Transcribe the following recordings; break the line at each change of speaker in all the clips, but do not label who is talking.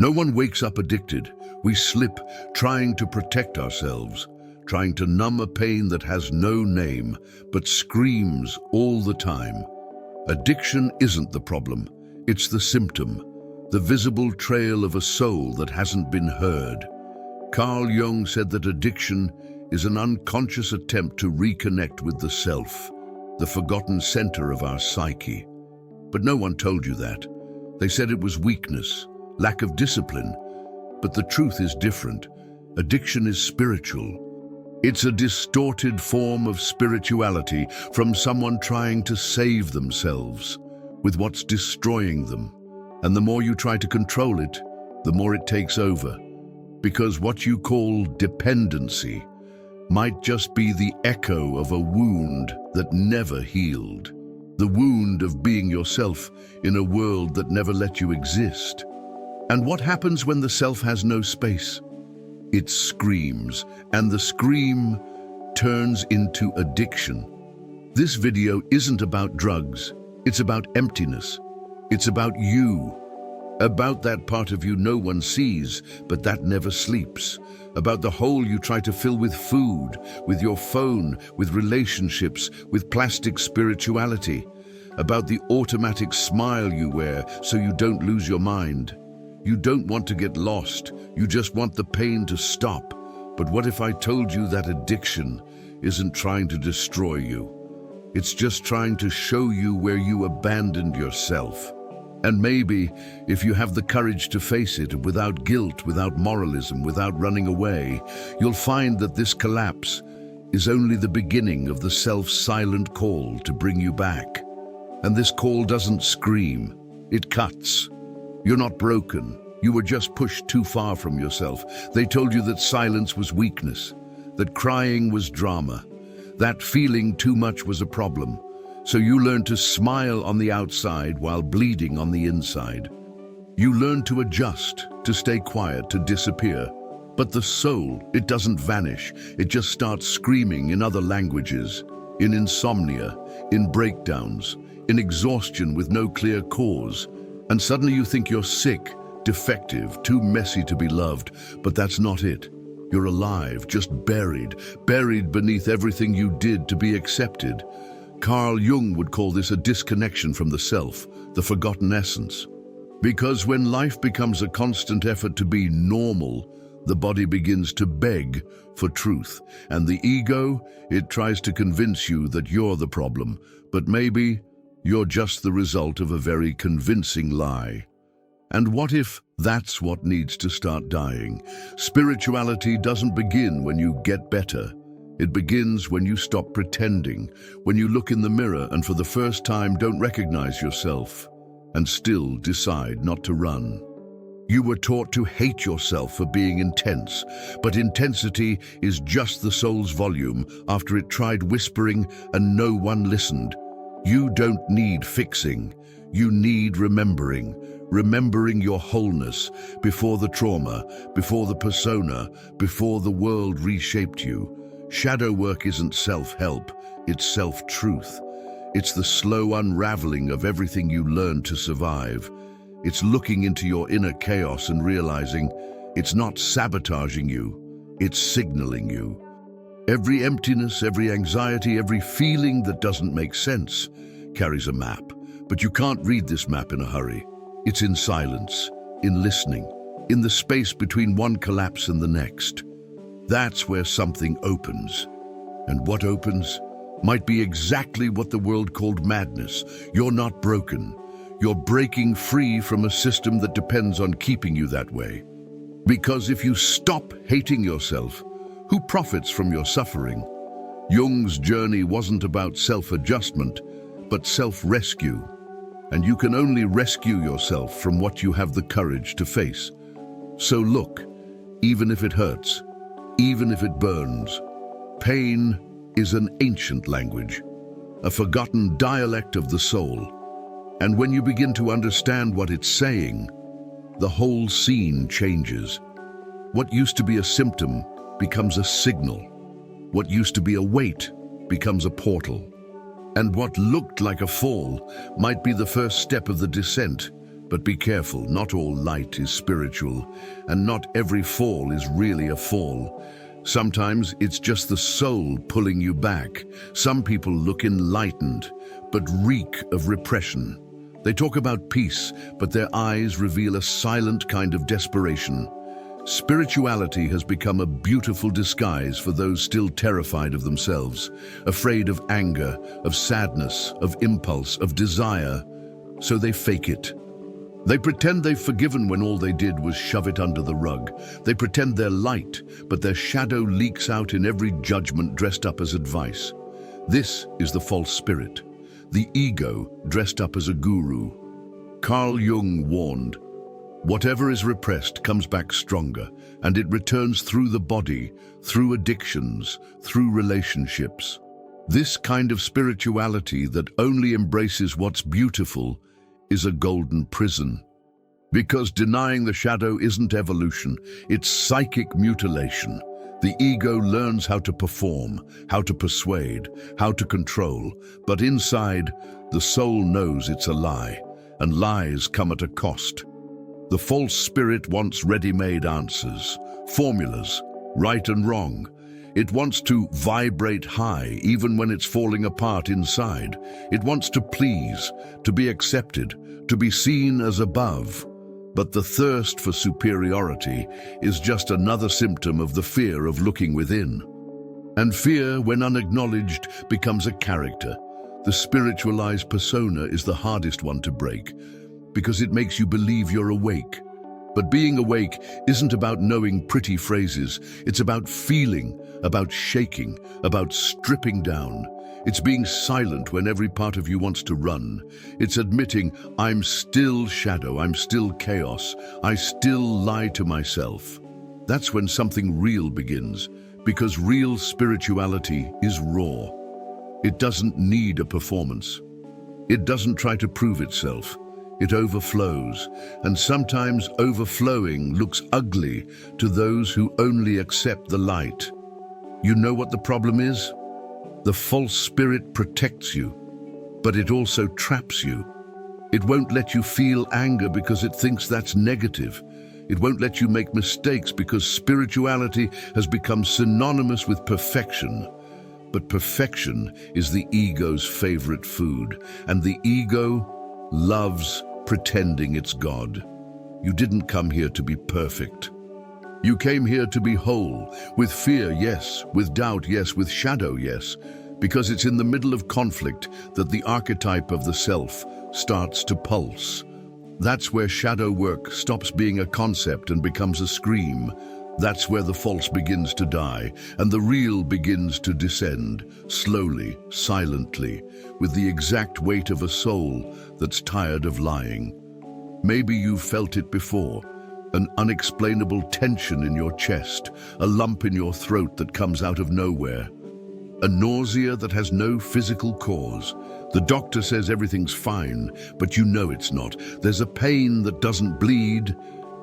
No one wakes up addicted. We slip, trying to protect ourselves, trying to numb a pain that has no name, but screams all the time. Addiction isn't the problem, it's the symptom, the visible trail of a soul that hasn't been heard. Carl Jung said that addiction is an unconscious attempt to reconnect with the self, the forgotten center of our psyche. But no one told you that. They said it was weakness, lack of discipline. But the truth is different. Addiction is spiritual. It's a distorted form of spirituality from someone trying to save themselves with what's destroying them. And the more you try to control it, the more it takes over. Because what you call dependency might just be the echo of a wound that never healed. The wound of being yourself in a world that never let you exist. And what happens when the self has no space? It screams, and the scream turns into addiction. This video isn't about drugs, it's about emptiness. It's about you. About that part of you no one sees, but that never sleeps. About the hole you try to fill with food, with your phone, with relationships, with plastic spirituality. About the automatic smile you wear so you don't lose your mind. You don't want to get lost, you just want the pain to stop. But what if I told you that addiction isn't trying to destroy you? It's just trying to show you where you abandoned yourself. And maybe, if you have the courage to face it without guilt, without moralism, without running away, you'll find that this collapse is only the beginning of the self's silent call to bring you back. And this call doesn't scream, it cuts. You're not broken. You were just pushed too far from yourself. They told you that silence was weakness, that crying was drama, that feeling too much was a problem. So you learned to smile on the outside while bleeding on the inside. You learned to adjust, to stay quiet, to disappear. But the soul, it doesn't vanish. It just starts screaming in other languages, in insomnia, in breakdowns, in exhaustion with no clear cause. And suddenly you think you're sick, defective, too messy to be loved. But that's not it. You're alive, just buried beneath everything you did to be accepted. Carl Jung would call this a disconnection from the self, the forgotten essence. Because when life becomes a constant effort to be normal, the body begins to beg for truth. And the ego, it tries to convince you that you're the problem. But maybe you're just the result of a very convincing lie. And what if that's what needs to start dying? Spirituality doesn't begin when you get better. It begins when you stop pretending, when you look in the mirror and for the first time don't recognize yourself, and still decide not to run. You were taught to hate yourself for being intense, but intensity is just the soul's volume after it tried whispering and no one listened. You don't need fixing, you need remembering. Remembering your wholeness before the trauma, before the persona, before the world reshaped you. Shadow work isn't self-help, it's self-truth. It's the slow unraveling of everything you learned to survive. It's looking into your inner chaos and realizing it's not sabotaging you, it's signaling you. Every emptiness, every anxiety, every feeling that doesn't make sense carries a map. But you can't read this map in a hurry. It's in silence, in listening, in the space between one collapse and the next. That's where something opens. And what opens might be exactly what the world called madness. You're not broken. You're breaking free from a system that depends on keeping you that way. Because if you stop hating yourself, who profits from your suffering? Jung's journey wasn't about self-adjustment, but self-rescue. And you can only rescue yourself from what you have the courage to face. So look, even if it hurts, even if it burns, pain is an ancient language, a forgotten dialect of the soul. And when you begin to understand what it's saying, the whole scene changes. What used to be a symptom becomes a signal. What used to be a weight becomes a portal. And what looked like a fall might be the first step of the descent But be careful, not all light is spiritual, and not every fall is really a fall. Sometimes it's just the soul pulling you back. Some people look enlightened, but reek of repression. They talk about peace, but their eyes reveal a silent kind of desperation. Spirituality has become a beautiful disguise for those still terrified of themselves, afraid of anger, of sadness, of impulse, of desire. So they fake it. They pretend they've forgiven when all they did was shove it under the rug. They pretend they're light, but their shadow leaks out in every judgment dressed up as advice. This is the false spirit, the ego dressed up as a guru. Carl Jung warned, "Whatever is repressed comes back stronger, and it returns through the body, through addictions, through relationships." This kind of spirituality that only embraces what's beautiful is a golden prison. Because denying the shadow isn't evolution, it's psychic mutilation. The ego learns how to perform, how to persuade, how to control, but inside, the soul knows it's a lie, and lies come at a cost. The false spirit wants ready-made answers, formulas, right and wrong. It wants to vibrate high even when it's falling apart inside. It wants to please, to be accepted, to be seen as above. But the thirst for superiority is just another symptom of the fear of looking within. And fear, when unacknowledged, becomes a character. The spiritualized persona is the hardest one to break, because it makes you believe you're awake. But being awake isn't about knowing pretty phrases. It's about feeling, about shaking, about stripping down. It's being silent when every part of you wants to run. It's admitting, I'm still shadow, I'm still chaos, I still lie to myself. That's when something real begins, because real spirituality is raw. It doesn't need a performance. It doesn't try to prove itself. It overflows, and sometimes overflowing looks ugly to those who only accept the light. You know what the problem is? The false spirit protects you, but it also traps you. It won't let you feel anger because it thinks that's negative. It won't let you make mistakes because spirituality has become synonymous with perfection. But perfection is the ego's favorite food, and the ego loves pretending it's God. You didn't come here to be perfect. You came here to be whole, with fear, yes, with doubt, yes, with shadow, yes, because it's in the middle of conflict that the archetype of the self starts to pulse. That's where shadow work stops being a concept and becomes a scream. That's where the false begins to die, and the real begins to descend, slowly, silently, with the exact weight of a soul that's tired of lying. Maybe you've felt it before, an unexplainable tension in your chest, a lump in your throat that comes out of nowhere, a nausea that has no physical cause. The doctor says everything's fine, but you know it's not. There's a pain that doesn't bleed,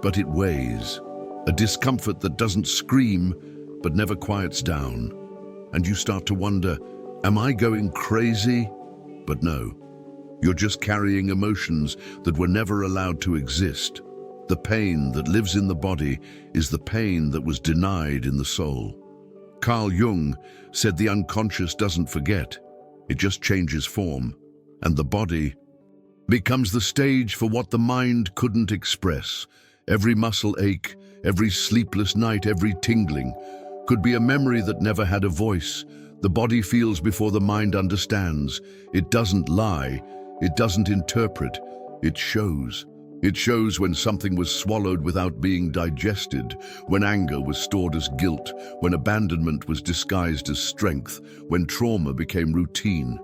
but it weighs. A discomfort that doesn't scream, but never quiets down. And you start to wonder, am I going crazy? But no, you're just carrying emotions that were never allowed to exist. The pain that lives in the body is the pain that was denied in the soul. Carl Jung said the unconscious doesn't forget, it just changes form, and the body becomes the stage for what the mind couldn't express. Every muscle ache, every sleepless night, every tingling could be a memory that never had a voice. The body feels before the mind understands. It doesn't lie, it doesn't interpret, it shows. It shows when something was swallowed without being digested, when anger was stored as guilt, when abandonment was disguised as strength, when trauma became routine.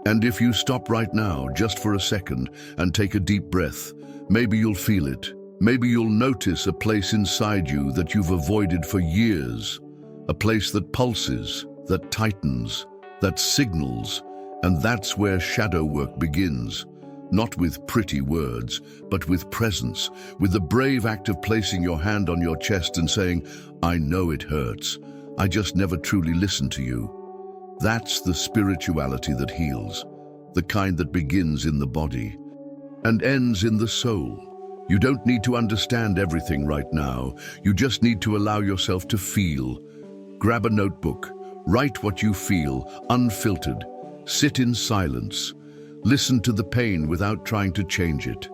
And if you stop right now, just for a second, and take a deep breath, maybe you'll feel it. Maybe you'll notice a place inside you that you've avoided for years, a place that pulses, that tightens, that signals, and that's where shadow work begins. Not with pretty words, but with presence, with the brave act of placing your hand on your chest and saying, I know it hurts, I just never truly listened to you. That's the spirituality that heals, the kind that begins in the body. and ends in the soul. You don't need to understand everything right now. You just need to allow yourself to feel. Grab a notebook. Write what you feel, unfiltered. Sit in silence. Listen to the pain without trying to change it.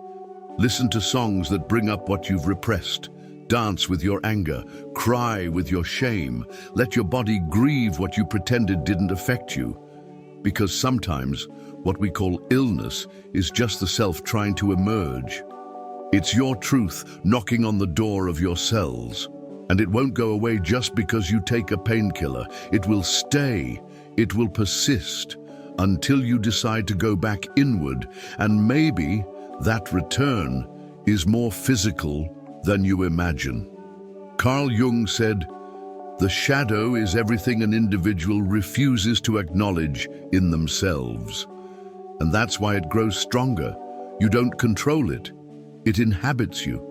Listen to songs that bring up what you've repressed. Dance with your anger. Cry with your shame. Let your body grieve what you pretended didn't affect you. Because sometimes what we call illness is just the self trying to emerge. It's your truth knocking on the door of your cells. And it won't go away just because you take a painkiller. It will stay. It will persist until you decide to go back inward. And maybe that return is more physical than you imagine. Carl Jung said, "The shadow is everything an individual refuses to acknowledge in themselves." And that's why it grows stronger. You don't control it. It inhabits you.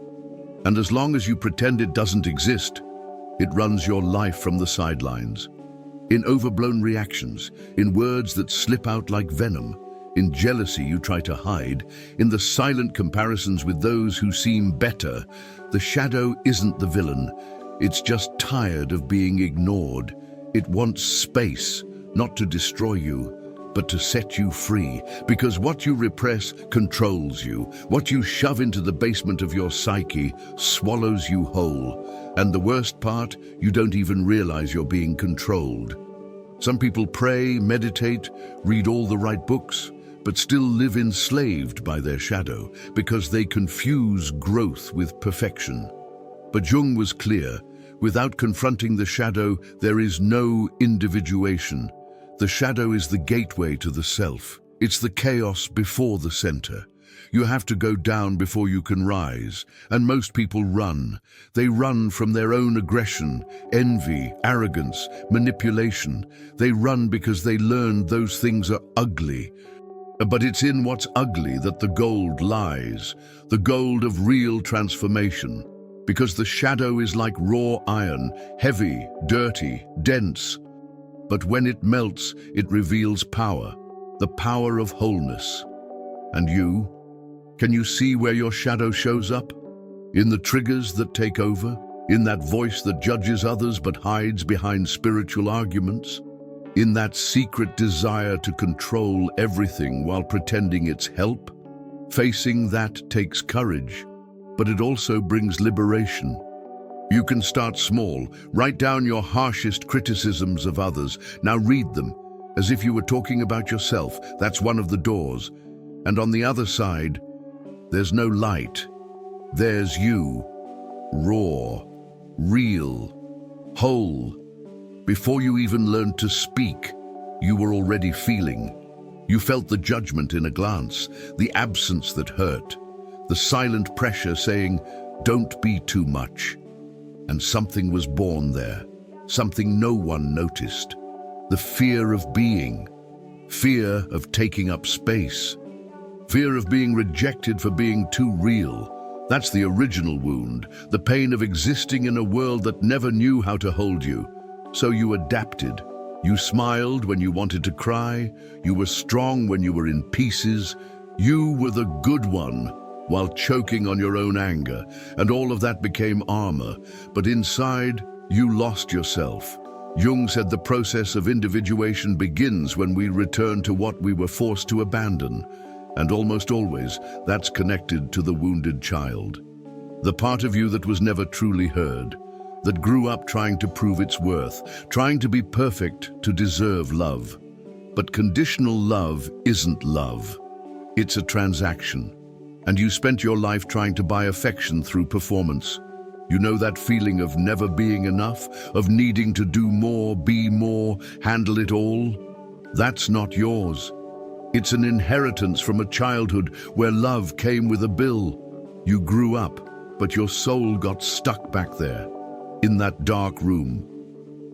And as long as you pretend it doesn't exist, it runs your life from the sidelines. In overblown reactions, in words that slip out like venom, in jealousy you try to hide, in the silent comparisons with those who seem better. The shadow isn't the villain. It's just tired of being ignored. It wants space, not to destroy you, but to set you free. Because what you repress controls you. What you shove into the basement of your psyche swallows you whole. And the worst part, you don't even realize you're being controlled. Some people pray, meditate, read all the right books, but still live enslaved by their shadow because they confuse growth with perfection. But Jung was clear. Without confronting the shadow, there is no individuation. The shadow is the gateway to the self. It's the chaos before the center. You have to go down before you can rise. And most people run. They run from their own aggression, envy, arrogance, manipulation. They run because they learned those things are ugly. But it's in what's ugly that the gold lies, the gold of real transformation. Because the shadow is like raw iron, heavy, dirty, dense. But when it melts, it reveals power, the power of wholeness. And you? Can you see where your shadow shows up? In the triggers that take over? In that voice that judges others but hides behind spiritual arguments? In that secret desire to control everything while pretending it's help? Facing that takes courage, but it also brings liberation. You can start small. Write down your harshest criticisms of others. Now read them, as if you were talking about yourself. That's one of the doors. And on the other side, there's no light. There's you. Raw, real, whole. Before you even learned to speak, you were already feeling. You felt the judgment in a glance, the absence that hurt, the silent pressure saying, "Don't be too much." And something was born there, something no one noticed. The fear of being, fear of taking up space, fear of being rejected for being too real. That's the original wound, the pain of existing in a world that never knew how to hold you. So you adapted. You smiled when you wanted to cry. You were strong when you were in pieces. You were the good one, while choking on your own anger, and all of that became armor. But inside, you lost yourself. Jung said the process of individuation begins when we return to what we were forced to abandon. And almost always, that's connected to the wounded child. The part of you that was never truly heard, that grew up trying to prove its worth, trying to be perfect to deserve love. But conditional love isn't love. It's a transaction. And you spent your life trying to buy affection through performance. You know that feeling of never being enough, of needing to do more, be more, handle it all? That's not yours. It's an inheritance from a childhood where love came with a bill. You grew up, but your soul got stuck back there, in that dark room,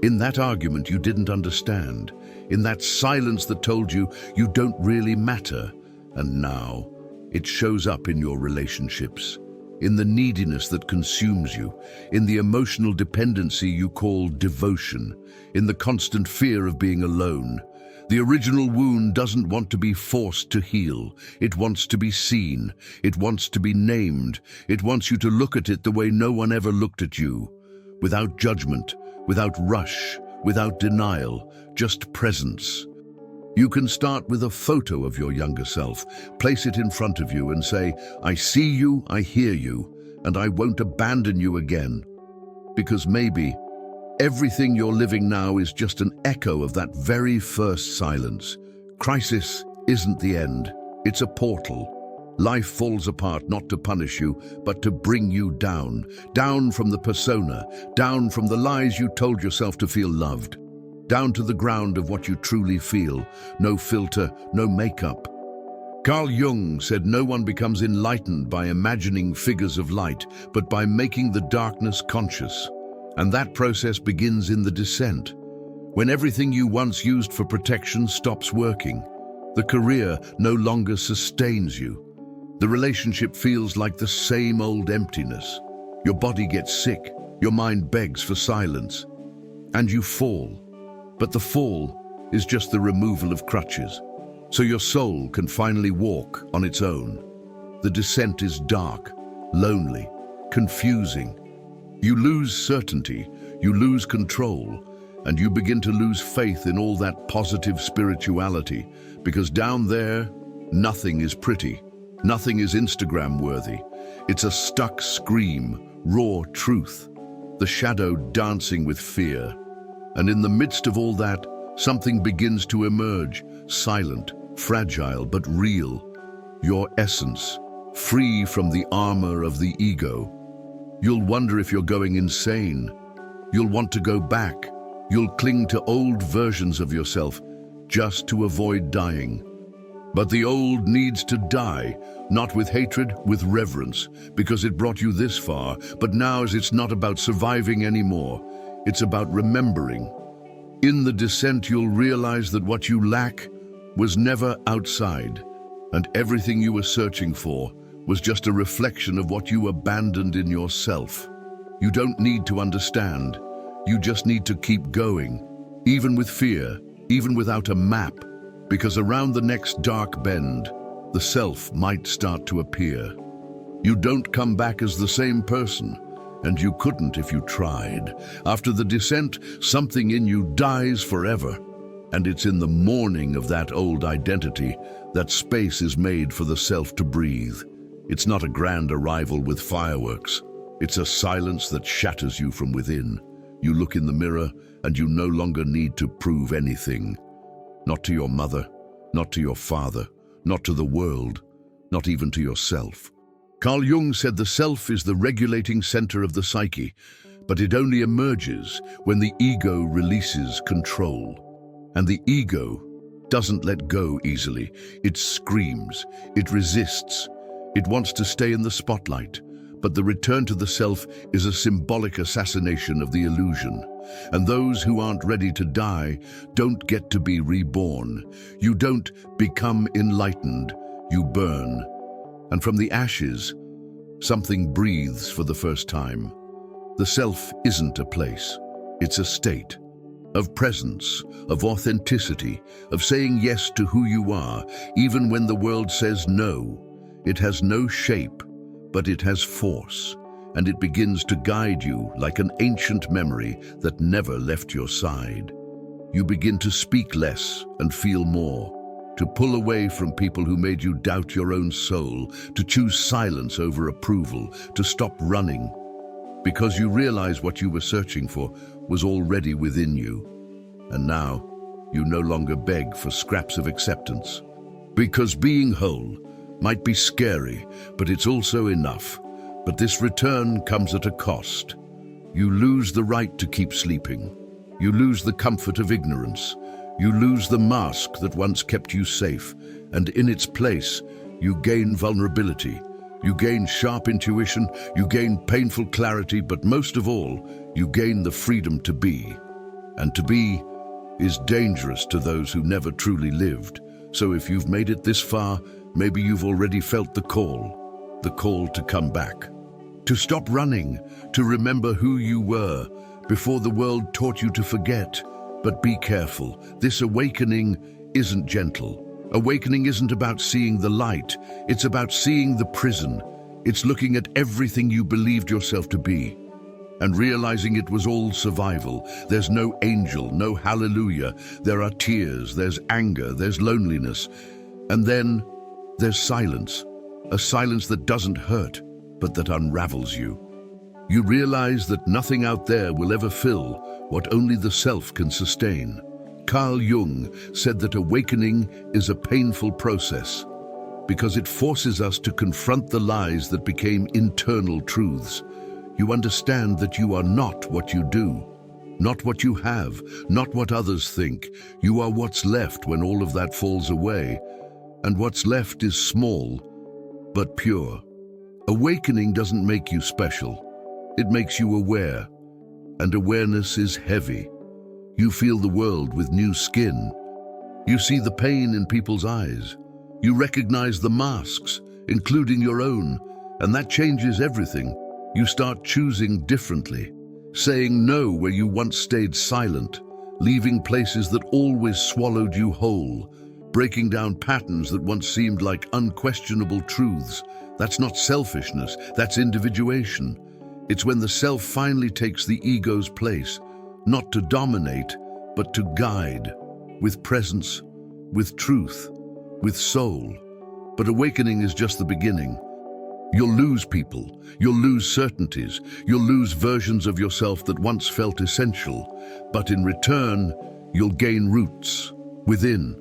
in that argument you didn't understand, in that silence that told you you don't really matter. And now, it shows up in your relationships, in the neediness that consumes you, in the emotional dependency you call devotion, in the constant fear of being alone. The original wound doesn't want to be forced to heal. It wants to be seen. It wants to be named. It wants you to look at it the way no one ever looked at you. Without judgment, without rush, without denial, just presence. You can start with a photo of your younger self, place it in front of you and say, "I see you, I hear you, and I won't abandon you again." Because maybe everything you're living now is just an echo of that very first silence. Crisis isn't the end, it's a portal. Life falls apart not to punish you, but to bring you down. Down from the persona, down from the lies you told yourself to feel loved. Down to the ground of what you truly feel. No filter, no makeup. Carl Jung said no one becomes enlightened by imagining figures of light, but by making the darkness conscious. And that process begins in the descent. When everything you once used for protection stops working. The career no longer sustains you. The relationship feels like the same old emptiness. Your body gets sick, your mind begs for silence, and you fall. But the fall is just the removal of crutches, so your soul can finally walk on its own. The descent is dark, lonely, confusing. You lose certainty, you lose control, and you begin to lose faith in all that positive spirituality, because down there, nothing is pretty. Nothing is Instagram-worthy. It's a stuck scream, raw truth, the shadow dancing with fear. And in the midst of all that, something begins to emerge, silent, fragile, but real. Your essence, free from the armor of the ego. You'll wonder if you're going insane. You'll want to go back. You'll cling to old versions of yourself, just to avoid dying. But the old needs to die, not with hatred, with reverence, because it brought you this far. But now it's not about surviving anymore. It's about remembering. In the descent, you'll realize that what you lack was never outside, and everything you were searching for was just a reflection of what you abandoned in yourself. You don't need to understand. You just need to keep going, even with fear, even without a map. Because around the next dark bend, the self might start to appear. You don't come back as the same person, and you couldn't if you tried. After the descent, something in you dies forever, and it's in the mourning of that old identity that space is made for the self to breathe. It's not a grand arrival with fireworks. It's a silence that shatters you from within. You look in the mirror, and you no longer need to prove anything. Not to your mother, not to your father, not to the world, not even to yourself. Carl Jung said the self is the regulating center of the psyche, but it only emerges when the ego releases control. And the ego doesn't let go easily. It screams, it resists, it wants to stay in the spotlight. But the return to the self is a symbolic assassination of the illusion. And those who aren't ready to die don't get to be reborn. You don't become enlightened, you burn. And from the ashes, something breathes for the first time. The self isn't a place, it's a state of presence, of authenticity, of saying yes to who you are, even when the world says no. It has no shape, but it has force, and it begins to guide you like an ancient memory that never left your side. You begin to speak less and feel more, to pull away from people who made you doubt your own soul, to choose silence over approval, to stop running, because you realize what you were searching for was already within you. And now, you no longer beg for scraps of acceptance. Because being whole might be scary, but it's also enough. But this return comes at a cost. You lose the right to keep sleeping. You lose the comfort of ignorance. You lose the mask that once kept you safe, and in its place, you gain vulnerability. You gain sharp intuition, you gain painful clarity, but most of all, you gain the freedom to be. And to be is dangerous to those who never truly lived. So if you've made it this far, maybe you've already felt the call to come back. To stop running, to remember who you were before the world taught you to forget. But be careful, this awakening isn't gentle. Awakening isn't about seeing the light. It's about seeing the prison. It's looking at everything you believed yourself to be and realizing it was all survival. There's no angel, no hallelujah. There are tears, there's anger, there's loneliness. And then there's silence. A silence that doesn't hurt, but that unravels you. You realize that nothing out there will ever fill what only the self can sustain. Carl Jung said that awakening is a painful process because it forces us to confront the lies that became internal truths. You understand that you are not what you do, not what you have, not what others think. You are what's left when all of that falls away, and what's left is small, but pure. Awakening doesn't make you special. It makes you aware, and awareness is heavy. You feel the world with new skin. You see the pain in people's eyes. You recognize the masks, including your own, and that changes everything. You start choosing differently, saying no where you once stayed silent, leaving places that always swallowed you whole, breaking down patterns that once seemed like unquestionable truths. That's not selfishness, that's individuation. It's when the self finally takes the ego's place, not to dominate, but to guide, with presence, with truth, with soul. But awakening is just the beginning. You'll lose people, you'll lose certainties, you'll lose versions of yourself that once felt essential, but in return, you'll gain roots within.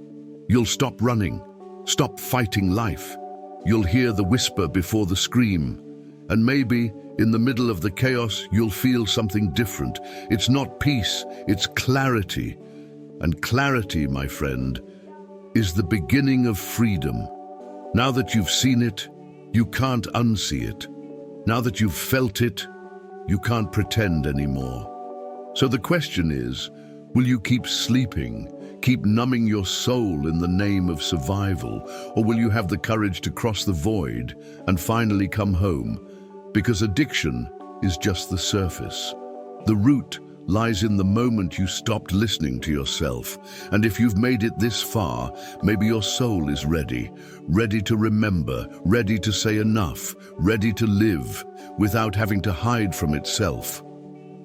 You'll stop running, stop fighting life. You'll hear the whisper before the scream, and maybe in the middle of the chaos, you'll feel something different. It's not peace, it's clarity. And clarity, my friend, is the beginning of freedom. Now that you've seen it, you can't unsee it. Now that you've felt it, you can't pretend anymore. So the question is, will you keep sleeping, keep numbing your soul in the name of survival, or will you have the courage to cross the void and finally come home? Because addiction is just the surface. The root lies in the moment you stopped listening to yourself. And if you've made it this far, maybe your soul is ready, ready to remember, ready to say enough, ready to live without having to hide from itself.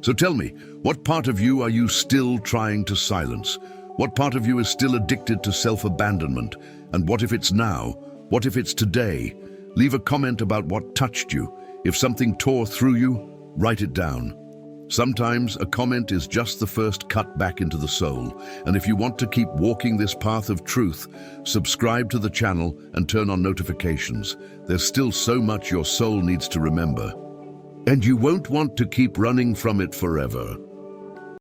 So tell me, what part of you are you still trying to silence? What part of you is still addicted to self-abandonment? And what if it's now? What if it's today? Leave a comment about what touched you. If something tore through you, write it down. Sometimes a comment is just the first cut back into the soul. And if you want to keep walking this path of truth, subscribe to the channel and turn on notifications. There's still so much your soul needs to remember. And you won't want to keep running from it forever.